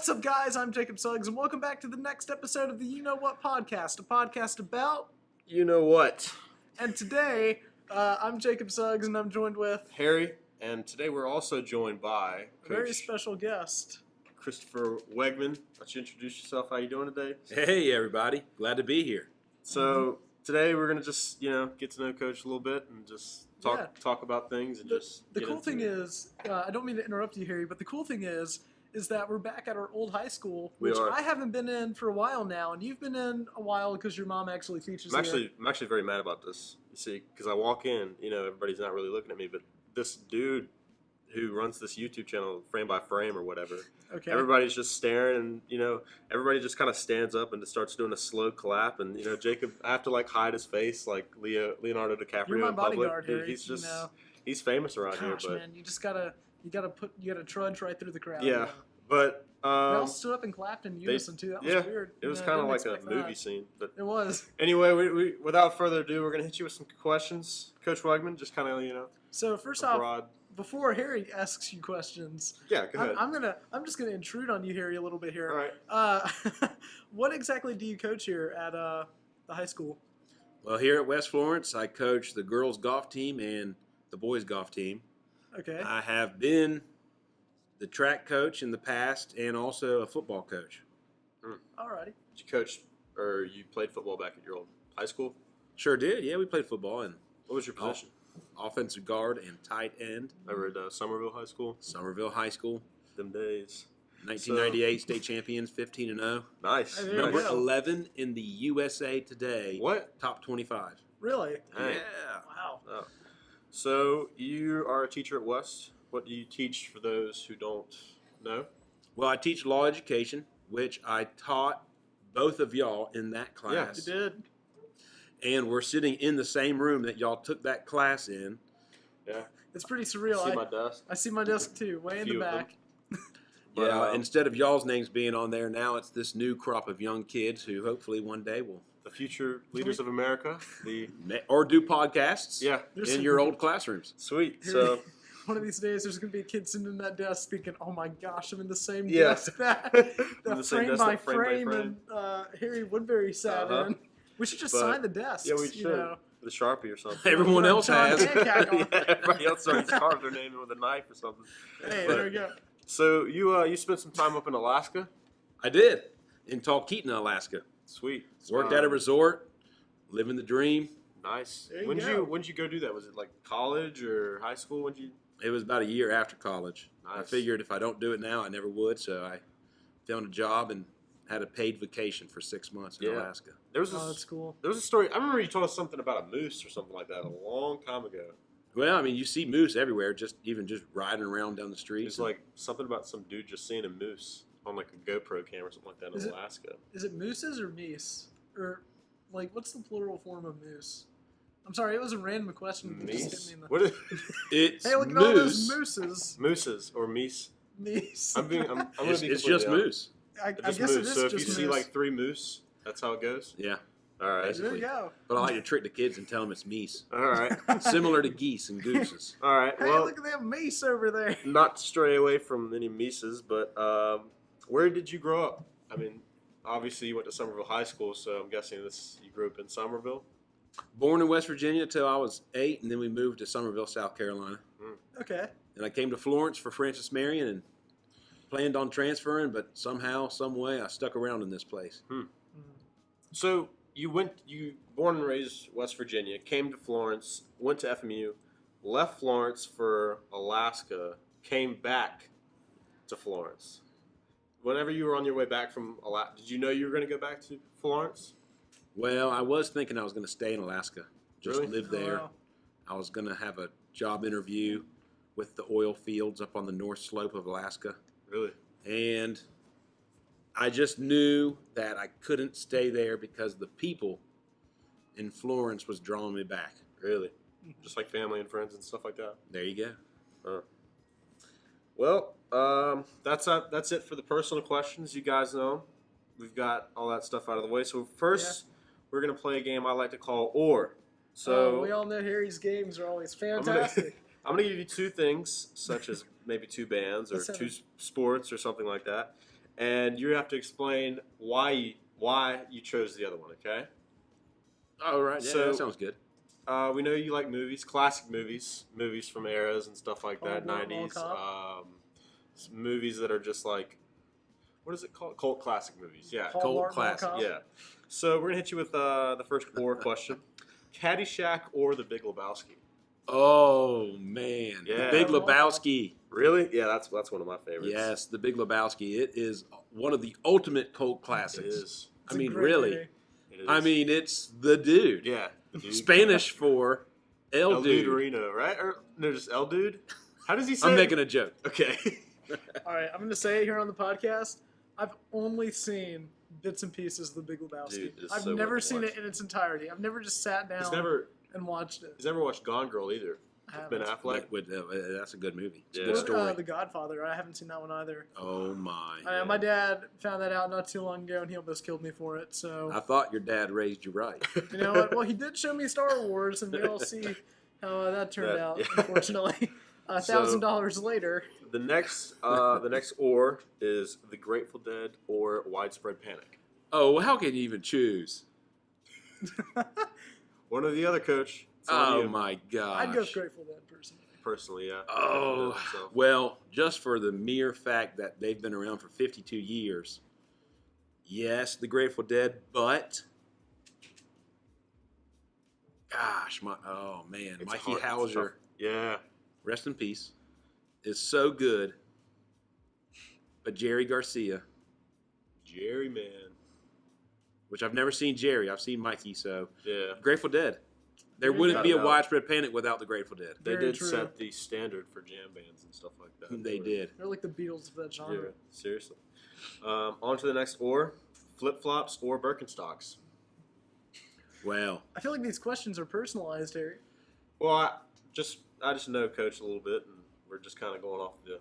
What's up, guys? I'm Jacob Suggs, and welcome back to the next episode of the You Know What podcast, a podcast about... You know what? And today, I'm Jacob Suggs, and I'm joined with... Harry, and today we're also joined by... a very special guest. Christopher Wegmann. Why don't you introduce yourself? How you doing today? Hey, everybody. Glad to be here. So, today we're going to just, get to know Coach a little bit and just talk about things and The cool thing is, I don't mean to interrupt you, Harry, but the cool thing is that we're back at our old high school, which I haven't been in for a while now, and you've been in a while because your mom actually teaches I'm actually very mad about this, you see, because I walk in, everybody's not really looking at me, but this dude who runs this YouTube channel, Frame by Frame or whatever, everybody's just staring, and, everybody just kind of stands up and just starts doing a slow clap, and, Jacob, I have to, hide his face like Leonardo DiCaprio You're my in public. bodyguard, Dude, Harry, he's just, he's famous around here, but... man, you just gotta trudge right through the crowd. Yeah. But they all stood up and clapped in unison too. That was weird. It was kind of like a movie scene. But it was. Anyway, we without further ado, we're gonna hit you with some questions, Coach Wegmann. Just kind of So first off, before Harry asks you questions, go ahead. I'm just gonna intrude on you, Harry, a little bit here. All right. What exactly do you coach here at the high school? Well, here at West Florence, I coach the girls' golf team and the boys' golf team. Okay. I have been the track coach in the past and also a football coach. All right. Did you coach or you played football back at your old high school? Sure did. Yeah, we played football. And what was your position? Offensive guard and tight end. Over at Somerville High School? Somerville High School. Them days. 1998 state champions, 15-0. Nice. Number 11 in the USA Today. What? Top 25. Really? Dang. Yeah. Wow. Oh. So you are a teacher at West. What do you teach for those who don't know? Well, I teach law education, which I taught both of y'all in that class. You did. And we're sitting in the same room that y'all took that class in. Yeah. It's pretty surreal. I see my desk. I see my desk too, way in the back. But, yeah, instead of y'all's names being on there, now it's this new crop of young kids who hopefully one day will... The future leaders of America. Or do podcasts in your old classrooms. Sweet. So... One of these days, there's going to be a kid sitting in that desk thinking, oh my gosh, I'm in the same desk that frame by frame and Harry Woodbury sat in. We should just sign the desks. Yeah, we should. With a Sharpie or something. Everyone else has. Everybody else already carved their name with a knife or something. Hey, there we go. So you spent some time up in Alaska? I did. In Talkeetna, Alaska. Sweet. Worked at a resort, living the dream. Nice. When did you go do that? Was it like college or high school? It was about a year after college. Nice. I figured if I don't do it now, I never would. So I found a job and had a paid vacation for 6 months in Alaska. That's cool. There was a story. I remember you told us something about a moose or something like that a long time ago. Well, I mean, you see moose everywhere, just riding around down the streets. It's like something about some dude just seeing a moose on like a GoPro camera or something like that in Alaska. Is it mooses or meese? Or like, what's the plural form of moose? I'm sorry, it was a random question. Meese? It's hey, look at all those mooses. Mooses or meese? Meese. It's just moose. I guess moose. it is so just if you see like 3 moose, that's how it goes? Yeah. All right. There you go. But I like to trick the kids and tell them it's meese. All right. Similar to geese and gooses. All right. Hey, look at that meese over there. Not to stray away from any meeses, but where did you grow up? I mean, obviously you went to Somerville High School, so I'm guessing you grew up in Somerville? Born in West Virginia till I was 8, and then we moved to Somerville, South Carolina. Okay. And I came to Florence for Francis Marion and planned on transferring, but somehow, some way, I stuck around in this place. So you born and raised West Virginia, came to Florence, went to FMU, left Florence for Alaska, came back to Florence. Whenever you were on your way back from Alaska, did you know you were going to go back to Florence? Well, I was thinking I was going to stay in Alaska, just Really? live there. Oh, wow. I was going to have a job interview with the oil fields up on the north slope of Alaska. Really? And I just knew that I couldn't stay there because the people in Florence was drawing me back. Really? Just like family and friends and stuff like that? There you go. Well, that's it for the personal questions. You guys know we've got all that stuff out of the way. So first, we're going to play a game I like to call Or. So we all know Harry's games are always fantastic. I'm going to give you 2 things, such as maybe 2 bands or 2 sports or something like that. and you have to explain why you chose the other one. Okay. All right. Yeah, So, that sounds good. We know you like movies, classic movies from eras and stuff like that, Hallmark, 90s. Movies that are just like, what is it called? Cult classic movies. Yeah. Cult classic. Yeah. So we're going to hit you with the first core question. Caddyshack or The Big Lebowski? Oh, man. Yeah. The Big Lebowski. Really? Yeah, that's one of my favorites. Yes, The Big Lebowski. It is one of the ultimate cult classics. It is. I mean, really. Movie. It is. I mean, it's the dude. Yeah. The dude. Spanish for El Dude. Duderino, right? Or no, just El Dude? How does he say I'm it? making a joke. Okay. All right, I'm going to say it here on the podcast. I've only seen bits and pieces of The Big Lebowski. Dude, it's I've so never worth seen watching. it in its entirety. I've never just sat down and watched it. He's never watched Gone Girl either. Ben Affleck. That's a good movie. It's a Yeah. good story. The Godfather. I haven't seen that one either. Oh, my. My dad found that out not too long ago, and he almost killed me for it. So I thought your dad raised you right. you know what? Well, he did show me Star Wars, and we'll see how that turned out. Yeah. Unfortunately, $1,000 later. The next or is The Grateful Dead or Widespread Panic. Oh, well, how can you even choose? One or the other, Coach. It's on Oh, you. my gosh. I'd go Grateful Dead personally. Personally, yeah. Oh, So, well, just for the mere fact that they've been around for 52 years, yes, the Grateful Dead, but gosh, it's Mikey hard, it's Hauser, tough. Yeah. rest in peace, is so good. But Jerry Garcia, Jerry, man. which I've never seen Jerry, I've seen Mikey, so Yeah. Grateful Dead. There Yeah, wouldn't be a got it out. Widespread Panic without the Grateful Dead. They Very did true. set the standard for jam bands and stuff like that. They did. They're like the Beatles of that Yeah, genre. seriously. On to the next or. Flip-flops or Birkenstocks? Well, I feel like these questions are personalized, Harry. Well, I just know Coach a little bit, and we're just kind of going off the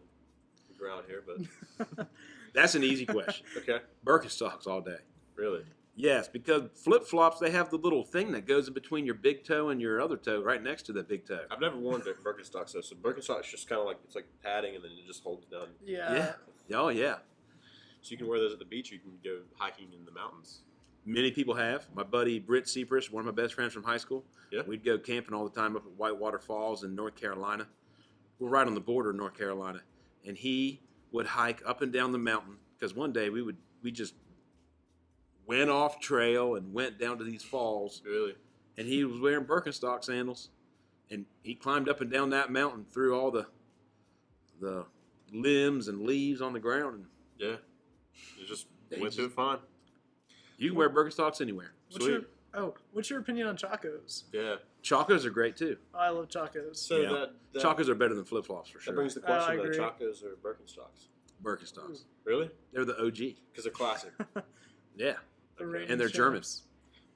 ground here, but that's an easy question. okay. Birkenstocks all day. Really? Yes, because flip-flops, they have the little thing that goes in between your big toe and your other toe, right next to the big toe. I've never worn Birkenstocks though, so Birkenstocks just kind of like, it's like padding, and then it just holds down. Yeah. Oh, yeah. So you can wear those at the beach. You can go hiking in the mountains. Many people have. My buddy Britt Seapress, one of my best friends from high school, Yeah. we'd go camping all the time up at Whitewater Falls in North Carolina. We're right on the border of North Carolina. And he would hike up and down the mountain because one day we just went off trail and went down to these falls. Really? And he was wearing Birkenstock sandals, and he climbed up and down that mountain through all the limbs and leaves on the ground. And Yeah. You just They went through it fine. you can wear Birkenstocks anywhere. What's your opinion on Chacos? Yeah. Chacos are great too. I love Chacos. So Yeah. that Chacos are better than flip flops for that sure. brings the I question: though, agree. Chacos or Birkenstocks? Birkenstocks. Really? They're the OG. Because they're classic. Yeah, Okay. and they're Germans.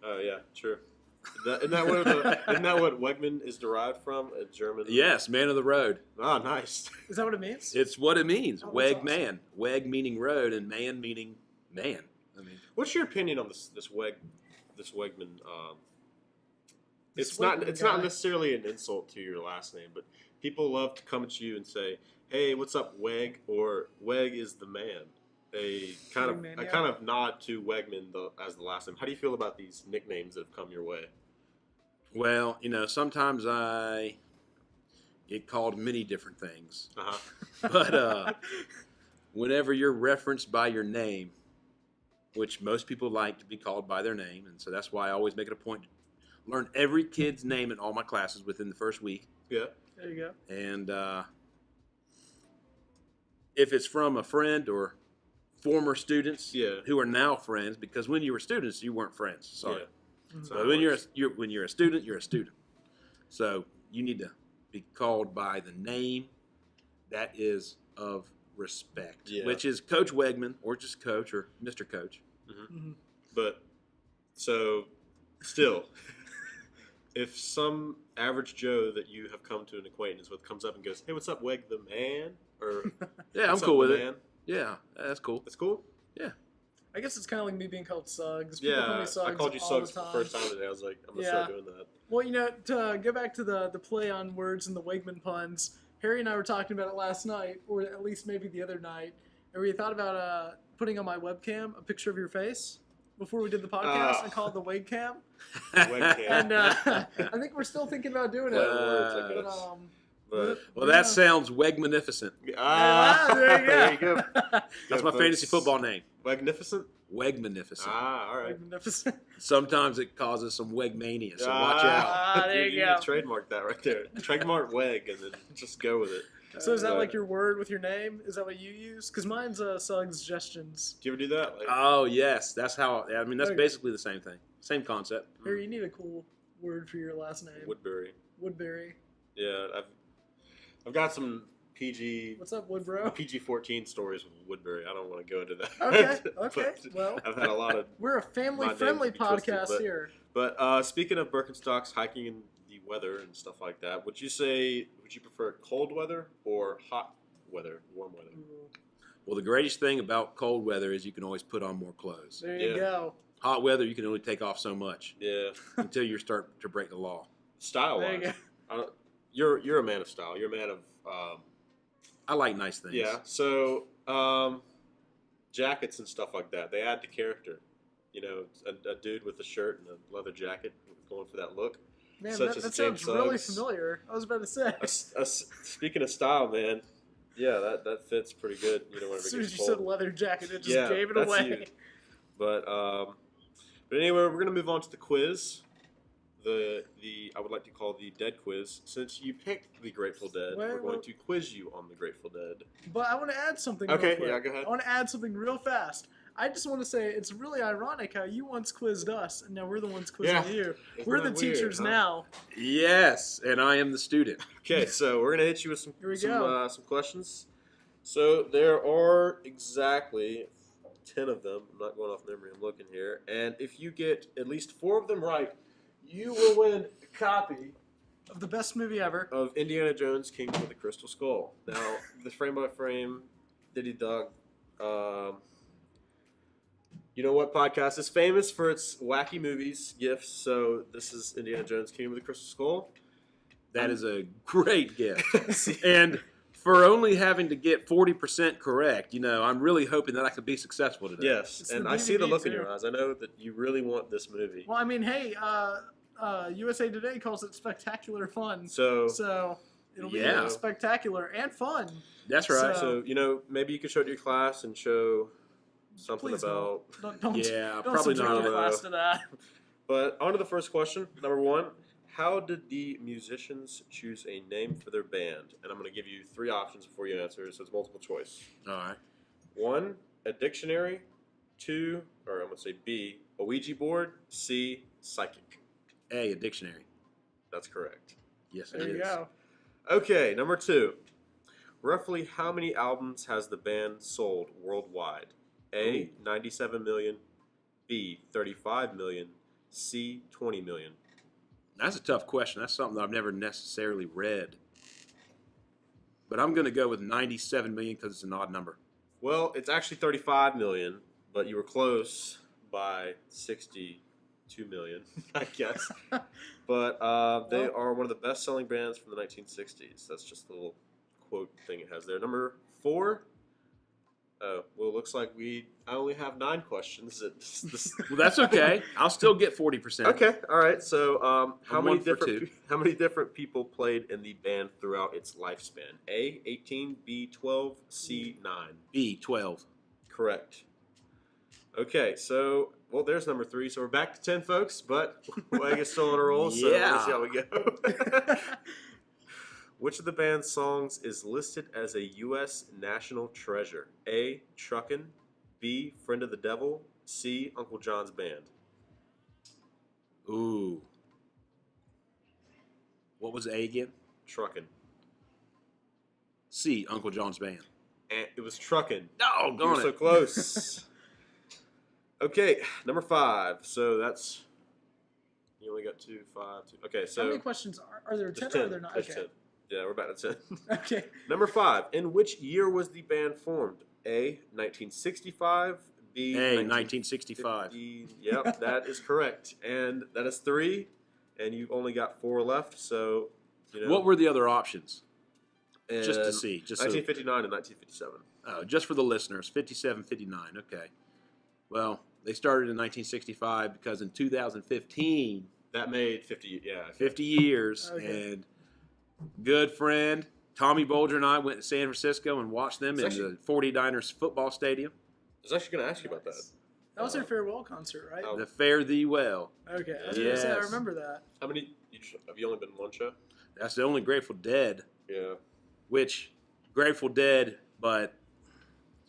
Oh yeah, true. Isn't that what Wegmann is derived from? A German. Yes, man of the road. Oh, nice. Is that what it means? It's what it means. Oh, Weg that's man. Weg meaning road, and man meaning man. I mean, What's your opinion on this Wegmann? This It's not Wegmann guy. necessarily an insult to your last name, but people love to come at you and say, "Hey, what's up, Weg?" or "Weg is the man." A kind Wegman, of nod to Wegmann as the last name. How do you feel about these nicknames that have come your way? well, sometimes I get called many different things, Uh-huh. but whenever you're referenced by your name, which most people like to be called by their name, and so that's why I always make it a point to learn every kid's name in all my classes within the first week. Yeah. There you go. And if it's from a friend or former students Yeah. who are now friends, because when you were students, you weren't friends. Sorry. Yeah. Mhm. So But when you're a student, you're a student. So you need to be called by the name that is of respect, Yeah. which is Coach Wegman or just Coach or Mr. Coach. Mhm. But so still, if some average Joe that you have come to an acquaintance with comes up and goes, "Hey, what's up, Weg the man?" or Yeah, I'm "What's cool up, with the it. man?" Yeah, that's cool. That's cool. I guess it's kind of like me being called Suggs. People call Yeah, me Suggs I called you all Suggs the the time. first time today. I was like, I'm gonna start doing that. Well, to go back to the play on words and the Wegman puns, Harry and I were talking about it last night, or at least maybe the other night, Ever you thought about putting on my webcam a picture of your face before we did the podcast and call it the Wegcam? And I think we're still thinking about doing it. Well, that sounds Wegmanificent. There you go. That's my fantasy football name. Wegnificent? Wegmanificent. All right. Magnificent. Sometimes it causes some Wegmania, so watch out. There you You go. can trademark that right there. Trademark Weg and then just go with it. So is that like your word with your name? Is that what you use? Because mine's suggestions. Do you ever do that? Like, Oh, yes. That's how, I mean, that's Okay. basically the same thing. Same concept. Harry, you need a cool word for your last name. Woodbury. Woodbury. Yeah, I've got some PG. What's up, Woodbro? PG-14 stories with Woodbury. I don't want to go into that. Okay. But Well, I've had a lot of. we're a family-friendly My name could be podcast twisted, here. But speaking of Birkenstocks, hiking in the weather and stuff like that, would you prefer cold weather or hot weather, warm weather? Well, the greatest thing about cold weather is you can always put on more clothes. There you go. Hot weather, you can only take off so much Yeah. until you start to break the law. Style-wise. There You're a man of style. You're a man of I like nice things. yeah. So jackets and stuff like that, they add to character. You know, a dude with a shirt and a leather jacket going for that look. Man, Such that as sounds James really Suggs. familiar. I was about to say. Speaking of style, man, yeah, that fits pretty good. You know, whenever As it soon as gets you cold. said leather jacket, it just Yeah, gave it that's away. you. But anyway, we're gonna move on to the quiz. The I would like to call the Dead quiz. Since you picked the Grateful Dead, we're going to quiz you on the Grateful Dead. But I want to add something. Okay, real quick. yeah, go ahead. I want to add something real fast. I just want to say it's really ironic how you once quizzed us, and now we're the ones quizzing Yeah. you. Isn't We're the that weird, teachers huh? now. Yes, and I am the student. Okay, so we're gonna hit you with some Here we go. some questions. So there are exactly 10 of them. I'm not going off memory. I'm looking here, and if you get at least 4 of them right, you will win a copy Of the best movie ever. of Indiana Jones: Kingdom of the Crystal Skull. Now, the frame by frame Diddy Dog. You know what podcast is famous for its wacky movies, gifts? So this is Indiana Jones: Kingdom of the Crystal Skull. That is a great gift. And for only having to get 40% correct, you know, I'm really hoping that I could be successful today. Yes, It's and the I see the DVD look in too. your eyes. I know that you really want this movie. Well, I mean, hey, USA Today calls it spectacular fun. So It'll be Yeah. spectacular and fun. That's right. So, you know, maybe you could show it to your class and show something Please about. Don't Yeah, don't probably subject not. your class to that. But on to the first question. Number 1. How did the musicians choose a name for their band? And I'm going to give you 3 options before you answer, so it's multiple choice. All right. 1, a dictionary. 2, or I'm going to say B, a Ouija board. C, psychic. A dictionary. That's correct. Yes, it There you is. go. Okay, number 2. Roughly how many albums has the band sold worldwide? A, 97 million. B, 35 million. C, 20 million. That's a tough question. That's something that I've never necessarily read. But I'm going to go with 97 million because it's an odd number. Well, it's actually 35 million, but you were close by 62 million, I guess. But they are one of the best-selling bands from the 1960s. That's just the little quote thing it has there. Number 4. Oh, well, it looks like I only have 9 questions. Well, that's okay. I'll still get 40%. Okay, all right. So, how I'm many 1 for different people played in the band throughout its lifespan? A, 18, B, 12, C, 9. B, 12. Correct. Okay, so there's number 3. So we're back to 10, folks. But Weg is still on a roll, so let's see how we go. Which of the band's songs is listed as a U.S. national treasure? A, Truckin'. B, Friend of the Devil. C, Uncle John's Band. Ooh. What was A again? Truckin'. C, Uncle John's Band. And it was Truckin'. Oh, You were darn so it. close. Okay, number 5. So that's you only got 2, 5, 2. Okay, so How many questions are there? 10 there's or 10. are there not? There's Okay. 10. Yeah, we're back to 10. Okay. Number 5. In which year was the band formed? A, 1965. B, A, 1965. Yep, that is correct. And that is 3. And you've only got 4 left. So, you know. What were the other options? Just to and see. Just so. 1959 and 1957. Oh, just for the listeners, 57, 59. Okay. Well, they started in 1965 because in 2015, that made 50. Yeah, 50 years, and good friend Tommy Bolger and I went to San Francisco and watched them in the 49ers football stadium. I was actually going to ask you about that. That was their farewell concert, right? The Fare Thee Well. Okay, I was going to say, I remember that. How many? Have you only been one show? That's the only Grateful Dead. Yeah. Which, Grateful Dead, but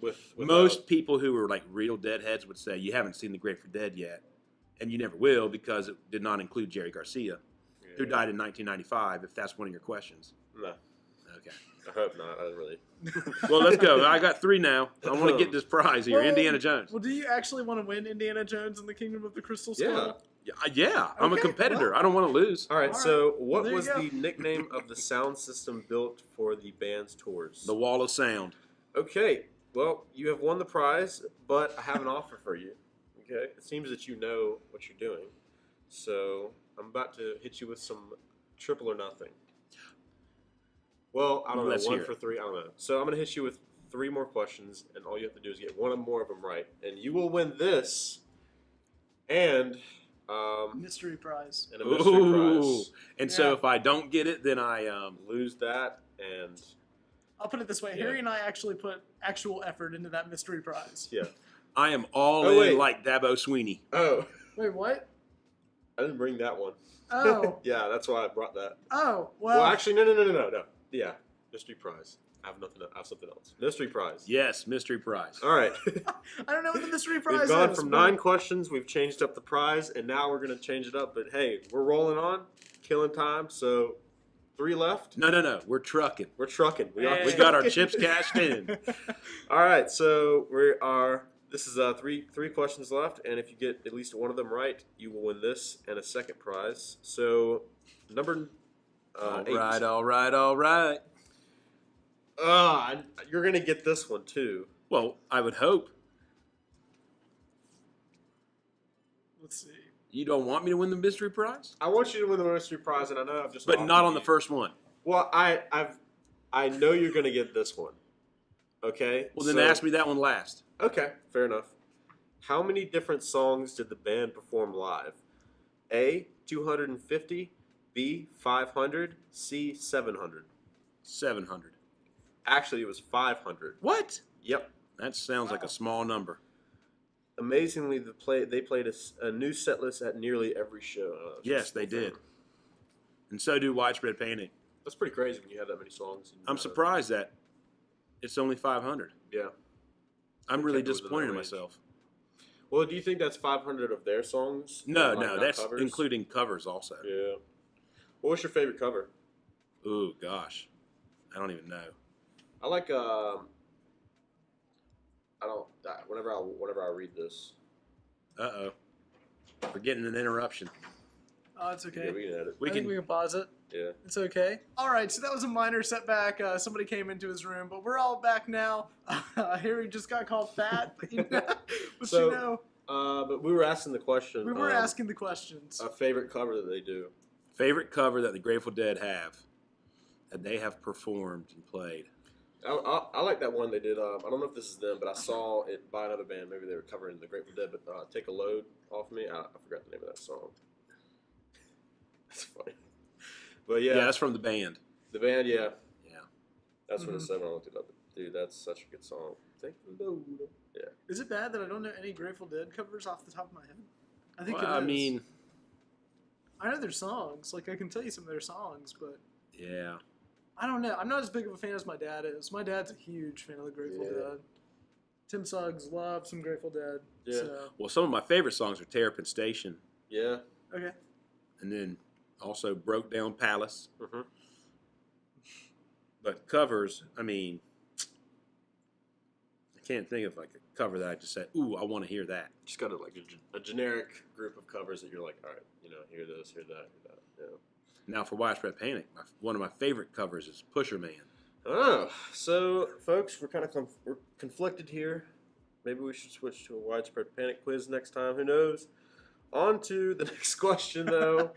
with most people who are like real Deadheads would say you haven't seen the Grateful Dead yet, and you never will because it did not include Jerry Garcia, who died in 1995. If that's one of your questions. No. Okay. I hope not. I don't really. Well, let's go. I got 3 now. I want to get this prize here. Well, Indiana Jones. Well, do you actually want to win Indiana Jones and the Kingdom of the Crystal Skull? Yeah. I'm a competitor. Well, I don't want to lose. All right. So, what Well, was the nickname of the sound system built for the band's tours? The Wall of Sound. Okay. Well, you have won the prize, but I have an offer for you. Okay. It seems that you know what you're doing, so I'm about to hit you with some triple or nothing. Well, I don't know. 1 for 3. I don't know. So I'm going to hit you with 3 more questions, and all you have to do is get one or more of them right, and you will win this and mystery prize. And a mystery prize. And so if I don't get it, then I lose that. And I'll put it this way: Harry and I actually put actual effort into that mystery prize. Yeah. I am all in like Dabo Sweeney. Oh. Wait, what? I didn't bring that one. Oh. Yeah, that's why I brought that. Oh, well. Well, actually, no. Yeah, mystery prize. I have nothing. I have something else. Mystery prize. Yes, mystery prize. All right. I don't know what the mystery prize is. We've gone from 9 questions. We've changed up the prize, and now we're going to change it up. But hey, we're rolling on, killing time. So 3 left. No. We're trucking. We're trucking. We got our chips cashed in. All right. So we are. This is 3 questions left, and if you get at least one of them right, you will win this and a second prize. So number 8. All right. You're going to get this one, too. Well, I would hope. Let's see. You don't want me to win the mystery prize? I want you to win the mystery prize, and I know I've just. But not on the first one. Well, I know you're going to get this one. Okay? Well, then ask me that one last. Okay, fair enough. How many different songs did the band perform live? A, 250, B, 500, C, 700. 700. Actually, it was 500. What? Yep. That sounds like a small number. Amazingly, they played a new set list at nearly every show. Yes, they did. And so do Widespread Panic. That's pretty crazy when you have that many songs. I'm surprised that it's only 500. Yeah. I'm really disappointed in myself. Well, do you think that's 500 of their songs? No, that's covers? including covers also. Yeah. What was your favorite cover? Ooh, gosh. I don't even know. I like whenever I read this. Uh-oh. We're getting an interruption. Oh, it's okay. Yeah, we can edit. I think we can pause it. Yeah. It's okay. All right, so that was a minor setback. Somebody came into his room, but we're all back now. Harry just got called fat. But we were asking the question. We were asking the questions. A favorite cover that they do. Favorite cover that the Grateful Dead have, that they have performed and played. I like that one they did. I don't know if this is them, but I saw it by another band. Maybe they were covering the Grateful Dead, but Take a Load Off Me. I forgot the name of that song. That's funny. But yeah, that's from the band. The band, yeah. Yeah. That's what it said when I looked it up. Dude, that's such a good song. Take a Load. Yeah. Is it bad that I don't know any Grateful Dead covers off the top of my head? I think I mean, I know their songs. Like, I can tell you some of their songs, but yeah. I don't know. I'm not as big of a fan as my dad is. My dad's a huge fan of the Grateful Dead. Tim Suggs loves some Grateful Dead. Yeah. So. Well, some of my favorite songs are Terrapin Station. Yeah. Okay. And then also Broke Down Palace. Mm-hmm. But covers, I mean, I can't think of like a cover that I just said, ooh, I want to hear that. Just got a generic group of covers that you're like, all right, hear this, hear that, hear that. Yeah. Now for Widespread Panic, one of my favorite covers is Pusher Man. Oh, so folks, we're kind of we're conflicted here. Maybe we should switch to a Widespread Panic quiz next time. Who knows? On to the next question, though.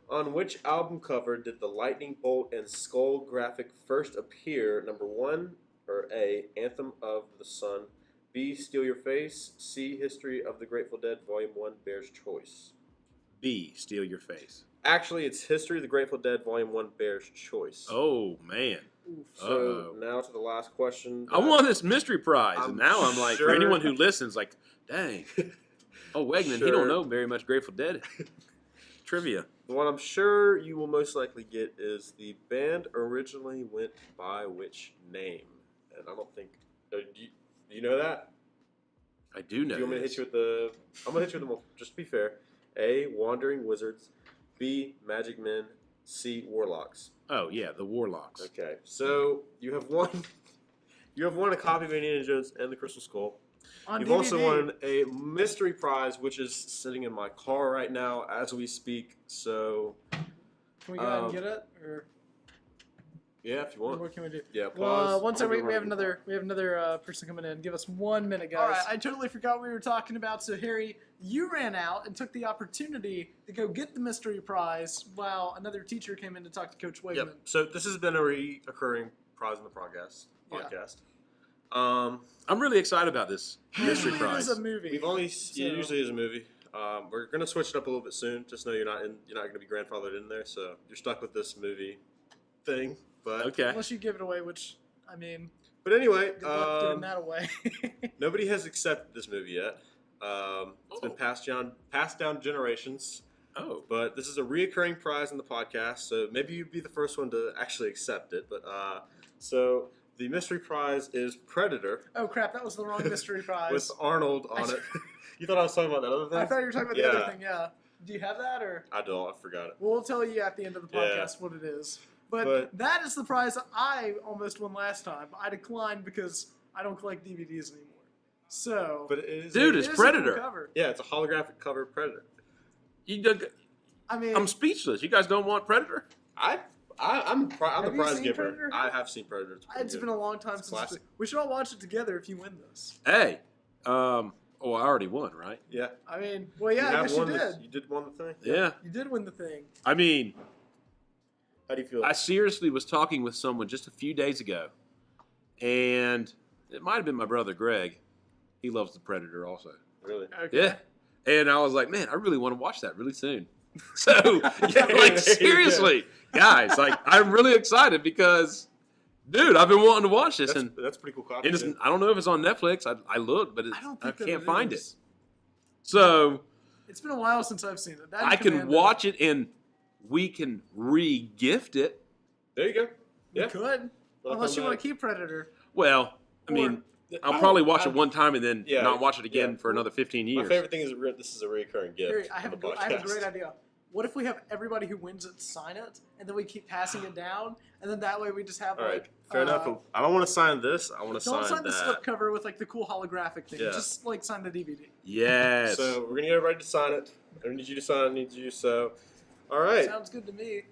On which album cover did the lightning bolt and skull graphic first appear? Number 1, or A, Anthem of the Sun, B, Steal Your Face, C, History of the Grateful Dead, Volume 1, Bear's Choice? B, Steal Your Face. Actually, it's History of the Grateful Dead, Volume 1, Bear's Choice. Oh, man. So now to the last question. I won this mystery prize, and now I'm like, for anyone who listens, like, dang. Oh, Wegmann, he don't know very much Grateful Dead trivia. The one I'm sure you will most likely get is the band originally went by which name? And I don't think... do you know that? I do know. Do you want me to hit you with the... I'm going to hit you with them, just to be fair. A, Wandering Wizards. B, Magic Men. C, Warlocks. Oh, yeah, the Warlocks. Okay, so you have won... You have won a copy of Indiana Jones and the Crystal Skull. You've also won a mystery prize, which is sitting in my car right now as we speak. So, can we go ahead and get it? Or yeah, if you want. What can we do? Yeah, pause. Well, one second. We have another person coming in. Give us 1 minute, guys. All right, I totally forgot what we were talking about. So, Harry, you ran out and took the opportunity to go get the mystery prize while another teacher came in to talk to Coach Wegmann. Yep. So this has been a reoccurring prize in the podcast. I'm really excited about this mystery prize. It is a movie. It usually is a movie. We're gonna switch it up a little bit soon. Just know you're not gonna be grandfathered in there, so you're stuck with this movie thing. But okay. Unless you give it away, which I mean. But anyway, good luck giving that away. Nobody has accepted this movie yet. It's been passed down generations. Oh. But this is a reoccurring prize in the podcast, so maybe you'd be the first one to actually accept it. But so. The mystery prize is Predator. Oh, crap. That was the wrong mystery prize. With Arnold on it. You thought I was talking about that other thing? I thought you were talking about the other thing, yeah. Do you have that? Or I don't. I forgot it. We'll tell you at the end of the podcast what it is. But that is the prize that I almost won last time. I declined because I don't collect DVDs anymore. So, but it is it's Predator. Cool cover. Yeah, it's a holographic cover Predator. I'm speechless. You guys don't want Predator? I'm the prize giver. Predator? I have seen Predator. It's been a long time since we should all watch it together if you win this. Hey, I already won, right? Yeah. I mean, well, yeah, I guess you did. You did win the thing. Yeah. You did win the thing. I mean, how do you feel? I seriously was talking with someone just a few days ago, and it might have been my brother Greg. He loves the Predator also. Really? Okay. Yeah. And I was like, man, I really want to watch that really soon. So, yeah, like, seriously, guys, like, I'm really excited because, dude, I've been wanting to watch this. That's pretty cool copy. I don't know if it's on Netflix. I looked, but I can't find it. So, it's been a while since I've seen it. I can watch it and we can re-gift it. There you go. Yeah. You could. Unless you want to keep Predator. Well, I mean, I'll probably watch it one time and then not watch it again for another 15 years. My favorite thing is this is a recurring gift. Harry, I have a great idea. What if we have everybody who wins it sign it, and then we keep passing it down, and then that way we just have fair enough. I don't want to sign this. I want to sign that. Don't sign the slipcover with like the cool holographic thing. Yeah. Just like sign the DVD. Yes. So we're gonna get everybody to sign it. I need you to sign. I need you. So, all right. Sounds good to me.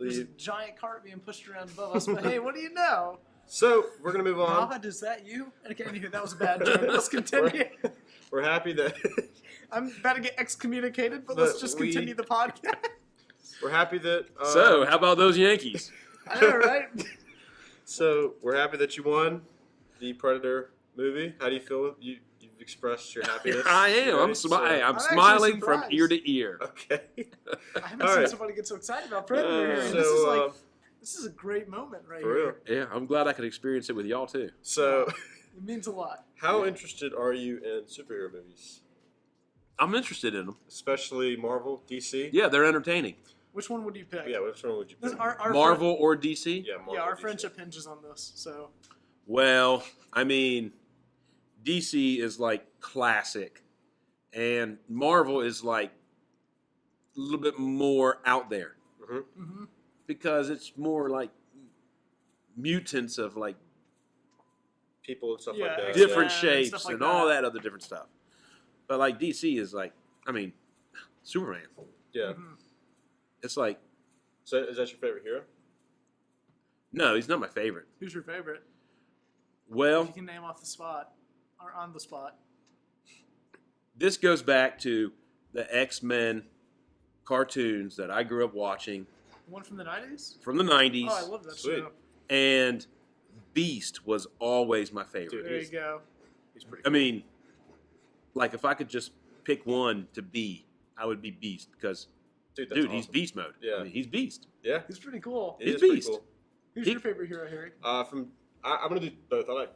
There's a giant cart being pushed around above us, but hey, what do you know? So we're gonna move on. Muhammad, is that you? Okay, anywho, that was a bad joke. Let's continue. We're happy that I'm about to get excommunicated, but let's just continue the podcast. We're happy that. So, how about those Yankees? I know, right? So we're happy that you won the Predator movie. How do you feel? You've expressed your happiness. I am. I'm smiling from ear to ear. Okay. I haven't seen somebody get so excited about Predator. This is a great moment right here. Yeah, I'm glad I could experience it with y'all too. So it means a lot. How interested are you in superhero movies? I'm interested in them. Especially Marvel, DC? Yeah, they're entertaining. Which one would you pick? Yeah, which one would you pick? Marvel or DC? Yeah, Marvel. Yeah, our friendship hinges on this. So. Well, I mean, DC is like classic, and Marvel is like a little bit more out there. Mm-hmm. Mm-hmm. Because it's more like mutants of like people and stuff like that. Different shapes and all that other different stuff. But like DC is like, I mean, Superman. Yeah. Mm-hmm. It's like. So is that your favorite hero? No, he's not my favorite. Who's your favorite? Well. If you can name off the spot or on the spot. This goes back to the X-Men cartoons that I grew up watching. One from the 90s? From the 90s. Oh, I love that show. And Beast was always my favorite. Dude, There you go. He's pretty. I mean, like if I could just pick one to be, I would be Beast because, dude, he's awesome. beast mode. Yeah. I mean, he's Beast. Yeah, He's pretty cool. he He's is pretty beast. cool. Who's your favorite hero, Harry? I'm gonna do both. I like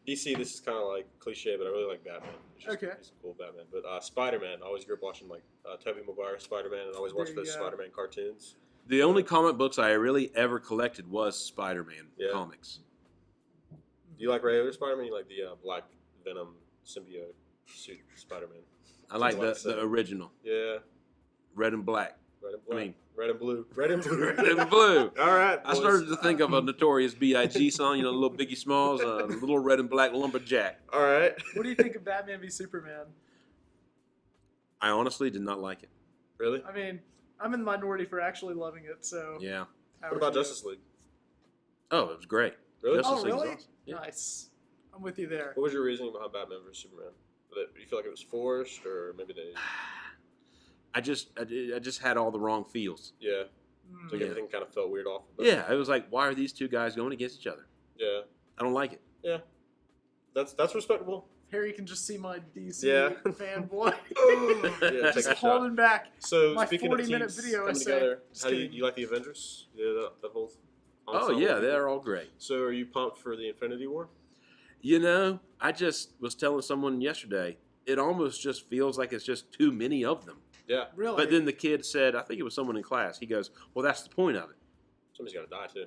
DC. This is kind of like cliche, but I really like Batman. He's Okay. He's a cool Batman. But Spider-Man. I always grew up watching like Tobey Maguire Spider-Man, and I always watched There you those go. Spider-Man cartoons. The only comic books I really ever collected was Spider-Man Yeah. comics. Do you like regular Spider-Man? You like the Black Venom symbiote suit Spider-Man? I like Something like the that. original, Yeah, red and black. red and black. I mean- red and blue. Red and blue. Red and blue. All right. I boys. started to think of a Notorious B.I.G. song, you know, little Biggie Smalls, little red and black lumberjack. All right. What do you think of Batman v Superman? I honestly did not like it. Really? I mean, I'm in the minority for actually loving it, so. Yeah. how What would about you? Justice League? Oh, it was great. Really? Justice Oh, League was really? awesome. Yeah. Nice. I'm with you there. What was your reasoning behind Batman vs Superman? Do you feel like it was forced, or maybe they? I just had all the wrong feels. Yeah. Mm. So Yeah. everything kind of felt weird off. But Yeah, it was like, why are these two guys going against each other? Yeah. I don't like it. Yeah. That's respectable. Harry can just see my DC Yeah. fanboy. Yeah, take just a shot. holding back. So My speaking of 40-minute teams video coming essay. together, Just how do kidding. you like the Avengers? Yeah, that whole. Oh, ensemble yeah, of they're people? all great. So are you pumped for the Infinity War? You know, I just was telling someone yesterday, it almost just feels like it's just too many of them. Yeah. Really? But then the kid said, I think it was someone in class, he goes, well, that's the point of it. Somebody's got to die too.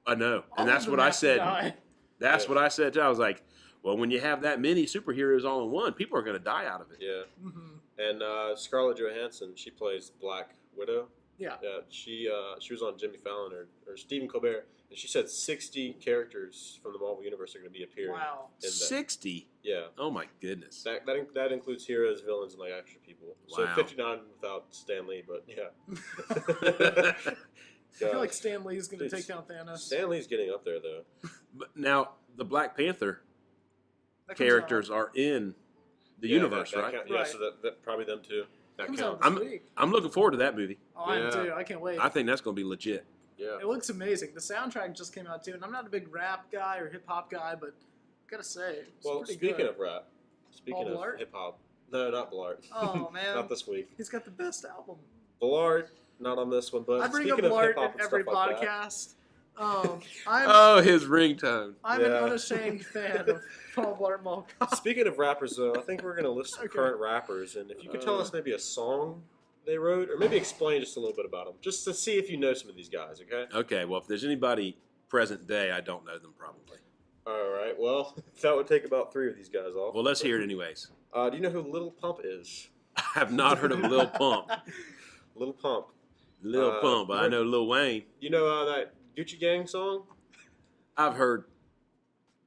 I know. All And of that's them what I have to said. die. That's Yeah. what I said too. I was like, well, when you have that many superheroes all in one, people are going to die out of it. Yeah. Mhm. And Scarlett Johansson, she plays Black Widow. Yeah. Yeah. She was on Jimmy Fallon or Stephen Colbert, and she said 60 characters from the Marvel universe are going to be appearing. Wow. In that. 60? Yeah. Oh, my goodness. That includes heroes, villains, and like extra people. So Wow. 59 without Stan Lee, but yeah. I feel like Stan Lee is going to Dude, take down Thanos. Stan Lee's getting up there though. But now, the Black Panther That comes characters out- are in the Yeah, universe, that right? count- yeah, Right. so that probably them too. That comes counts. out this week. I'm looking forward to that movie. Oh, I am Yeah. too. I can't wait. I think that's going to be legit. Yeah. It looks amazing. The soundtrack just came out too, and I'm not a big rap guy or hip hop guy, but gotta say, it's Well, pretty speaking good. of rap, speaking Paul of Blart? hip hop, no, not Blart. Oh man, Not this week. he's got the best album. Blart, not on this one, but I bring up speaking of Blart hip hop in and every stuff like that, podcast. I'm Oh, his ringtone. an Yeah. unashamed fan of Paul Blart Mall Cop. Speaking of rappers, though, I think we're going to list some Okay. current rappers, and if you could tell us maybe a song they wrote, or maybe explain just a little bit about them, just to see if you know some of these guys, okay? Okay, well, if there's anybody present day, I don't know them probably. All right, well, that would take about 3 of these guys off. Well, let's hear it anyways. Do you know who Lil Pump is? I have not heard of Lil Pump. Lil Pump. Lil Pump, but I know Lil Wayne. You know that Gucci Gang song? I've heard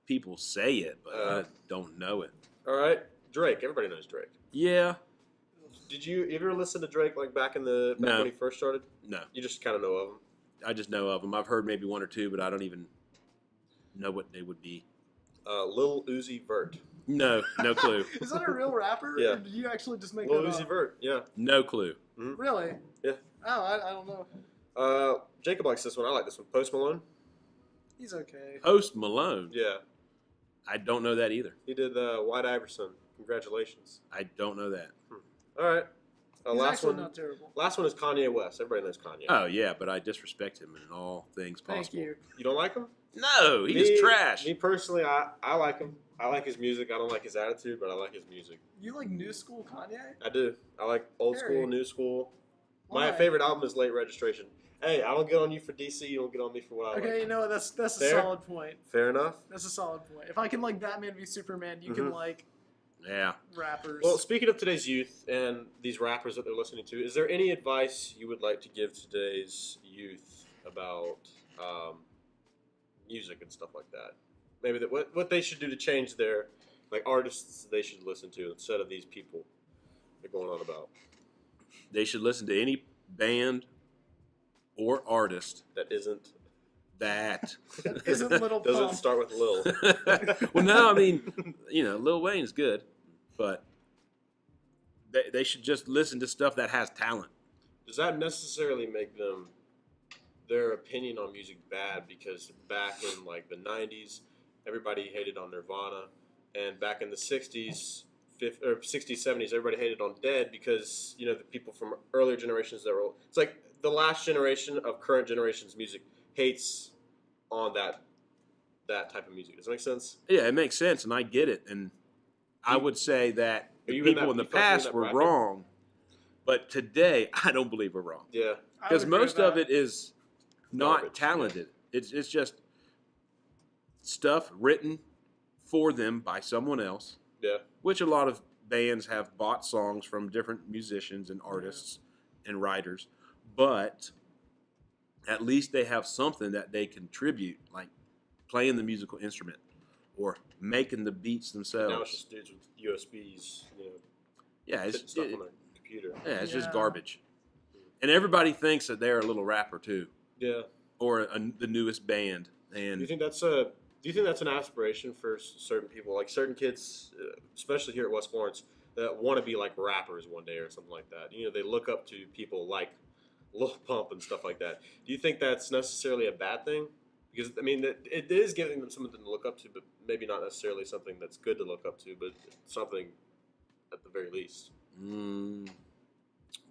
people say it, but Uh. I don't know it. All right, Drake. Everybody knows Drake. Yeah, Did you ever listen to Drake like back No. when he first started? no. You just kind of know of him. I just know of them. I've heard maybe one or two, but I don't even know what they would be. Lil Uzi Vert. No, no clue. Is that a real rapper? Yeah. Or did you actually just make Lil that Uzi up? Vert. Yeah. No clue. Really? Yeah. Oh, I don't know. Jacob likes this one. I like this one. Post Malone. He's okay. Post Malone. Yeah. I don't know that either. He did White Iverson. Congratulations. I don't know that. All right. He's Last actually one. not terrible. Last one is Kanye West. Everybody knows Kanye. Oh yeah, but I disrespect him in all things possible. Thank you. You don't like him? No, he's trash. Me personally, I like him. I like his music. I don't like his attitude, but I like his music. You like new school Kanye? I do. I like old Harry. school, new school. My Why? favorite album is Late Registration. Hey, I don't get on you for DC. You don't get on me for what I Okay, like. you know what? That's a Fair? solid point. Fair enough. That's a solid point. If I can like Batman v Superman, you can Mhm. like Yeah. rappers. Well, speaking of today's youth and these rappers that they're listening to, is there any advice you would like to give today's youth about music and stuff like that? Maybe that what they should do to change their artists they should listen to instead of these people they're going on about They should listen to any band or artist that isn't that Isn't Little doesn't Pump. start with Lil. Well, no, I mean, Lil Wayne's good, but they should just listen to stuff that has talent. Does that necessarily make their opinion on music bad? Because back in like the 90s, everybody hated on Nirvana, and back in the 60s, 70s, everybody hated on Dead because, you know, the people from earlier generations that were, it's like the last generation of current generation's music hates on that type of music. Does that make sense? Yeah, it makes sense, and I get it. And I would say that the people in the past were wrong, but today I don't believe we're wrong. Yeah. Because most of it is not talented. It's just stuff written for them by someone else. Yeah. Which a lot of bands have bought songs from different musicians and artists and writers, but at least they have something that they contribute, like playing the musical instrument or making the beats themselves. Now it's just dudes with USBs, you know. Yeah, it's stuff on their computer. Yeah, it's just garbage. And everybody thinks that they're a little rapper too. Yeah. Or the newest band. And do you think that's an aspiration for certain people, like certain kids, especially here at West Florence, that want to be like rappers one day or something like that? You know, they look up to people like Lil Pump and stuff like that. Do you think that's necessarily a bad thing? Because, I mean, it is giving them something to look up to, but maybe not necessarily something that's good to look up to, but something at the very least.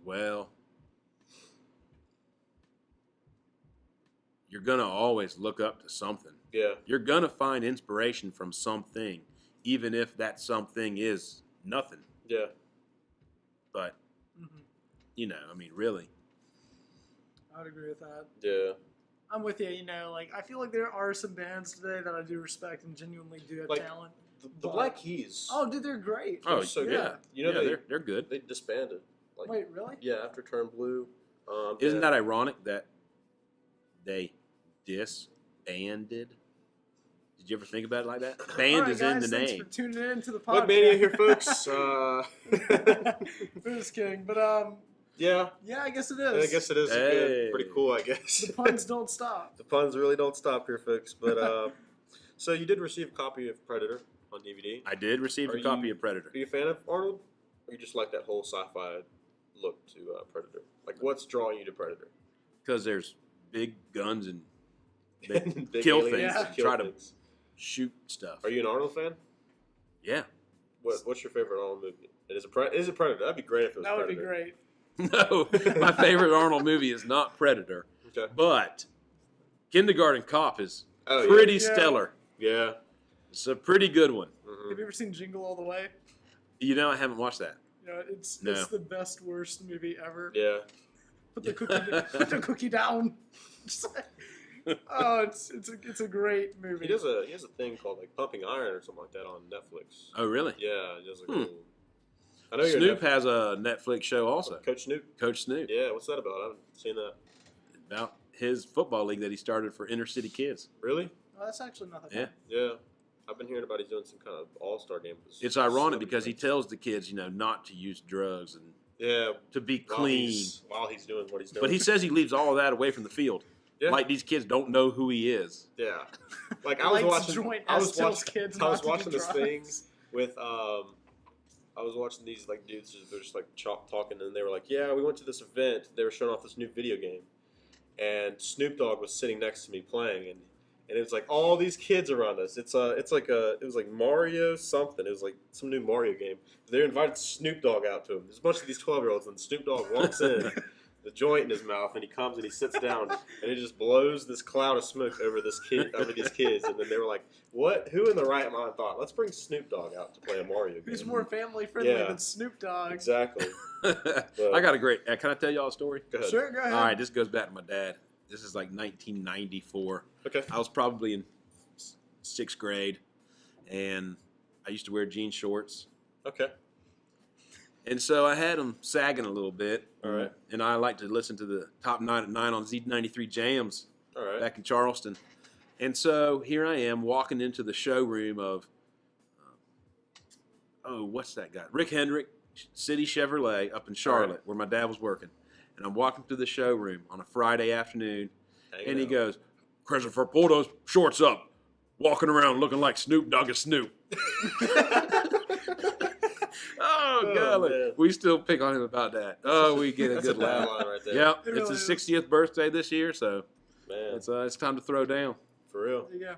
Well, you're going to always look up to something. Yeah. You're going to find inspiration from something, even if that something is nothing. Yeah. But, you know, I mean, really. I would agree with that. Yeah. I'm with you. You know, like I feel like there are some bands today that I do respect and genuinely do have talent. The Black Keys. Oh, dude, they're great. Oh, they're so yeah. good. You know, they're good. They disbanded. Like, wait, really? Yeah, after Turn Blue. Isn't that ironic that they disbanded? Did you ever think about it like that? Band is in the name. Thanks for tuning in to the podcast. Wegmania here, folks. We're just kidding, but yeah. Yeah, I guess it is. I guess it is good. Pretty cool, I guess. The puns don't stop. The puns really don't stop here, folks. But so you did receive a copy of Predator on DVD. I did receive a copy of Predator. Are you a fan of Arnold? Or you just like that whole sci-fi look to Predator? Like, what's drawing you to Predator? Because there's big guns and Big kill aliens things. to Try to shoot stuff. Are you an Arnold fan? Yeah. What's your favorite Arnold movie? Is it Predator? That'd be great if it was That would Predator. be great. No, my favorite Arnold movie is not Predator. Okay. But Kindergarten Cop is Oh, pretty yeah. stellar. Yeah. It's a pretty good one. Mm-hmm. Have you ever seen Jingle All the Way? You know, I haven't watched that. You know, it's No. the best, worst movie ever. Yeah. Put the cookie down. Just like, oh, it's a great movie. He has a thing called like Pumping Iron or something like that on Netflix. Oh, really? Yeah, he does a cool. I know Snoop has a Netflix show also. Coach Snoop. Coach Snoop. Yeah, what's that about? I haven't seen that. About his football league that he started for inner city kids. Really? Oh, that's actually not that Yeah. bad. Yeah. I've been hearing about he's doing some kind of all-star game. With It's ironic because he tells the kids, you know, not to use drugs and to be clean. While he's doing what he's doing. But he says he leaves all of that away from the field. Yeah. Like these kids don't know who he is. Yeah. Like I was watching kids I was not to watching do this drugs. thing with I was watching these like dudes they're just like talking and they were like, yeah, we went to this event. They were showing off this new video game, and Snoop Dogg was sitting next to me playing, and it was like all these kids around us. It was like Mario something. It was like some new Mario game. They invited Snoop Dogg out to them. There's a bunch of these 12-year-olds, and Snoop Dogg walks in, the joint in his mouth, and he comes and he sits down, and it just blows this cloud of smoke over these kids. And then they were like, "What? Who in the right mind thought, let's bring Snoop Dogg out to play a Mario game?" Who's more family friendly Yeah. than Snoop Dogg? Exactly. I got a great. Can I tell y'all a story? Go ahead. Sure, go ahead. All right, this goes back to my dad. This is like 1994. Okay. I was probably in 6th grade, and I used to wear jean shorts. Okay. And so I had them sagging a little bit. All right. And I like to listen to the Top 9 at 9 on Z93 Jams All right. back in Charleston. And so here I am walking into the showroom of, what's that guy? Rick Hendrick, City Chevrolet up in Charlotte, where my dad was working. And I'm walking through the showroom on a Friday afternoon, and he goes, "Christopher, pull those shorts up. Walking around looking like Snoop Dogg is Snoop." Oh, golly. Man. We still pick on him about that. Oh, we get a That's good a bad laugh. line right there. Yep, It it's really his is. 60th birthday this year, so Man, it's time to throw down. for real. There you go.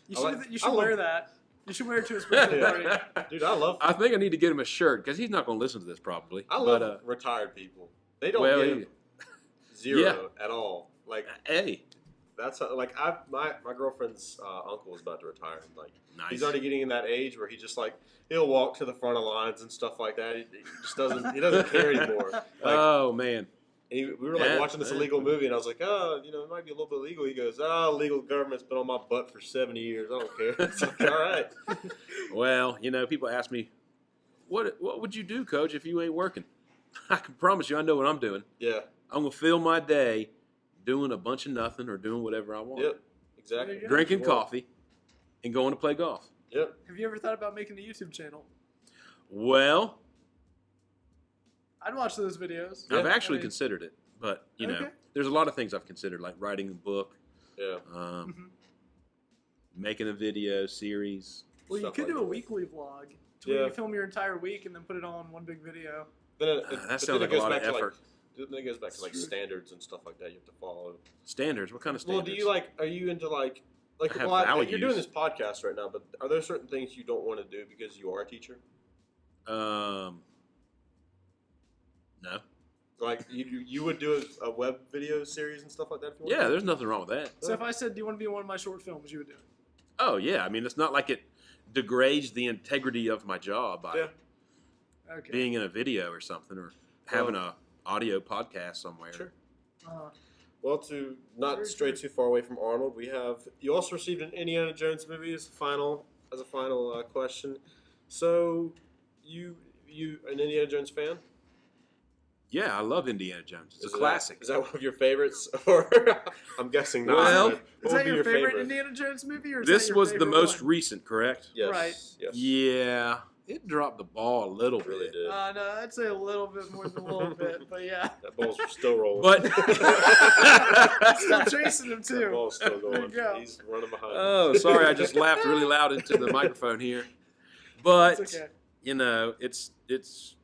You should wear that. You should wear it to his birthday party. Dude, I love. I think I need to get him a shirt because he's not going to listen to this probably. I love retired people. They don't give zero at all. Like, hey, that's like my girlfriend's uncle is about to retire. And, like, nice. He's already getting in that age where he just like he'll walk to the front of lines and stuff like that. He just doesn't. He doesn't care anymore. Like, oh man. And we were like watching this illegal movie, and I was like, oh, it might be a little bit illegal. He goes, oh, legal government's been on my butt for 70 years. I don't care. It's like, all right. Well, people ask me, what would you do, Coach, if you ain't working? I can promise you I know what I'm doing. Yeah. I'm going to fill my day doing a bunch of nothing or doing whatever I want. Yep, exactly. Drinking coffee and going to play golf. Yep. Have you ever thought about making a YouTube channel? Well, I'd watch those videos. I've actually considered it, but there's a lot of things I've considered, like writing a book, making a video series. Well, you could do a weekly vlog to where you film your entire week and then put it all in one big video. That sounds like a lot of effort. Then it goes back to like standards and stuff like that you have to follow. Standards? What kind of standards? Well, are you into like you're doing this podcast right now, but are there certain things you don't want to do because you are a teacher? No. Like you would do a web video series and stuff like that? If you want to? There's nothing wrong with that. So if I said, do you want to be in one of my short films, you would do it? Oh, yeah. I mean, it's not like it degrades the integrity of my job by being in a video or something or having a audio podcast somewhere. Sure. Well, to not stray too far away from Arnold, you also received an Indiana Jones movie as a final question. So you an Indiana Jones fan? Yeah, I love Indiana Jones. It's a classic. Is that one of your favorites? Or I'm guessing not. Well, is that your favorite Indiana Jones movie? Or this was the most recent, correct? Yes. Right. Yes. Yeah, it dropped the ball a little bit. Really did. No, I'd say a little bit more than a little bit, but yeah. That ball's still rolling. But still chasing him too. That ball's still going. There you go. He's running behind. Oh, sorry, I just laughed really loud into the microphone here. But okay. It's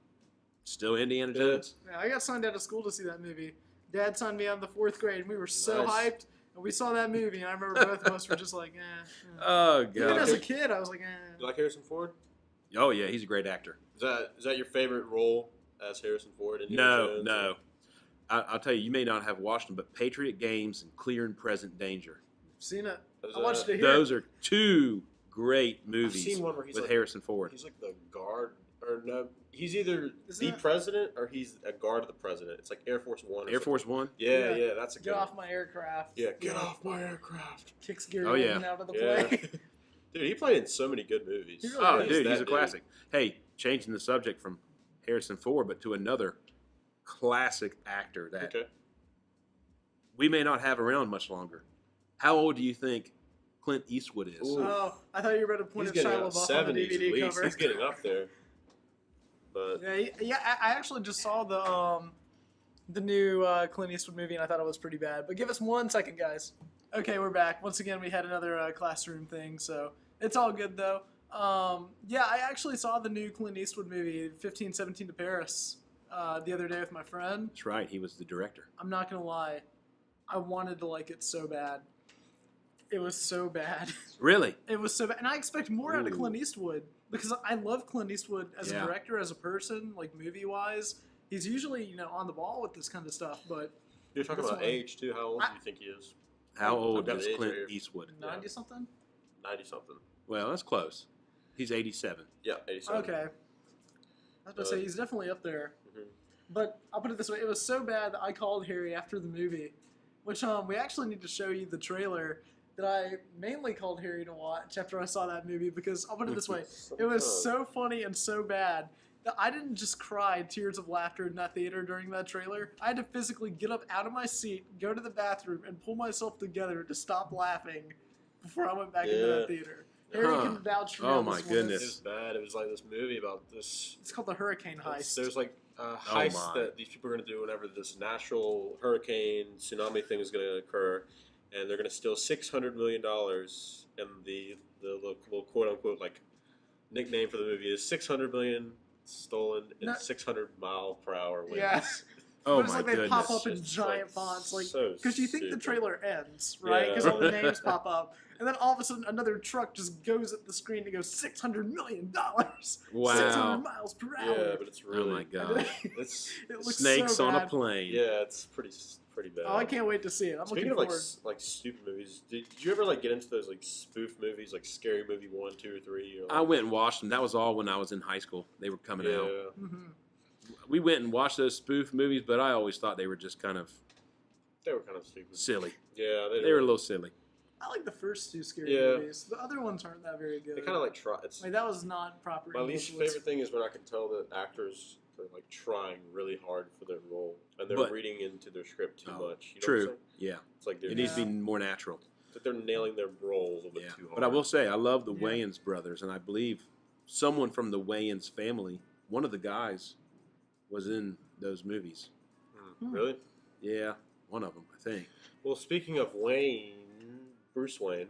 still Indiana Jones. Yeah, I got signed out of school to see that movie. Dad signed me out in the 4th grade, and we were so hyped. And we saw that movie, and I remember both of us were just like, eh. Oh, God. Even as a kid, I was like, eh. You like Harrison Ford? Oh, yeah, he's a great actor. Is that your favorite role as Harrison Ford? No. I'll tell you, you may not have watched them, but Patriot Games and Clear and Present Danger. I've seen it. I watched it here. Those are two great movies I've seen one where he's with Harrison Ford. He's like the guard, or no, he's either the president or he's a guard of the president. It's like Air Force One. Air Force One? Yeah, that's a good Get off my aircraft. Yeah, get off my aircraft. Kicks Gary Oldman out of the play. Dude, he played in so many good movies. He's a classic. Hey, changing the subject from Harrison Ford, but to another classic actor that we may not have around much longer. How old do you think Clint Eastwood is? Ooh. Oh, I thought you were about to point at Shia LaBeouf on the DVD cover. He's getting up there. But I actually just saw the new Clint Eastwood movie, and I thought it was pretty bad. But give us 1 second, guys. Okay, we're back. Once again, we had another classroom thing, so it's all good, though. I actually saw the new Clint Eastwood movie, 1517 to Paris, the other day with my friend. That's right. He was the director. I'm not going to lie. I wanted to like it so bad. It was so bad. Really? It was so bad. And I expect more out of Clint Eastwood because I love Clint Eastwood as a director, as a person, like movie-wise. He's usually, on the ball with this kind of stuff, but... You're talking about age, too. How old do you think he is? How old is Clint Eastwood? 90-something? 90-something. Well, that's close. He's 87. Yeah, 87. Okay. I was going to say, he's definitely up there. Mm-hmm. But I'll put it this way. It was so bad that I called Harry after the movie, which we actually need to show you the trailer that I mainly called Harry to watch after I saw that movie because I'll put it this way. It was so funny and so bad that I didn't just cry tears of laughter in that theater during that trailer. I had to physically get up out of my seat, go to the bathroom, and pull myself together to stop laughing before I went back into that theater. Harry can vouch for Oh my goodness. It was bad. It was like this movie about this. It's called the Hurricane Heist. There's like a heist that these people are going to do whenever this natural hurricane, tsunami thing is going to occur. And they're going to steal $600 million. And the little quote-unquote like nickname for the movie is $600 million stolen in 600-mile-per-hour winds. Yeah. Oh but it's my like they goodness. pop up in giant fonts, like so because you think the stupid. trailer ends, right? Because all the names pop up, and then all of a sudden another truck just goes at the screen and goes $600 million, Wow. 600 miles per hour. Yeah, but it's really Oh my gosh. it's It looks Snakes so on a bad. plane. yeah, it's pretty bad. Oh, I can't wait to see it. I'm Speaking looking of forward. like stupid movies, did you ever like get into those like spoof movies, like Scary Movie 1, 2, or 3? Or, like, I went and watched them. That was all when I was in high school. They were coming out. Mhm. We went and watched those spoof movies, but I always thought they were just kind of they were kind of stupid. silly. Yeah, They were a little silly. I like the first two scary Yeah. movies. The other ones aren't that very good. They kind of like try. It's Like that was not proper. my English. least favorite thing is when I can tell that actors are like trying really hard for their role and they're But- reading into their script too much. You know True. What I'm saying? Yeah. It's like they're It needs to be more natural. that they're nailing their role a little bit Yeah. too hard. But I will say, I love the Yeah. Wayans brothers, and I believe someone from the Wayans family, one of the guys, was in those movies. Really? Yeah, one of them, I think. Well, speaking of Bruce Wayne,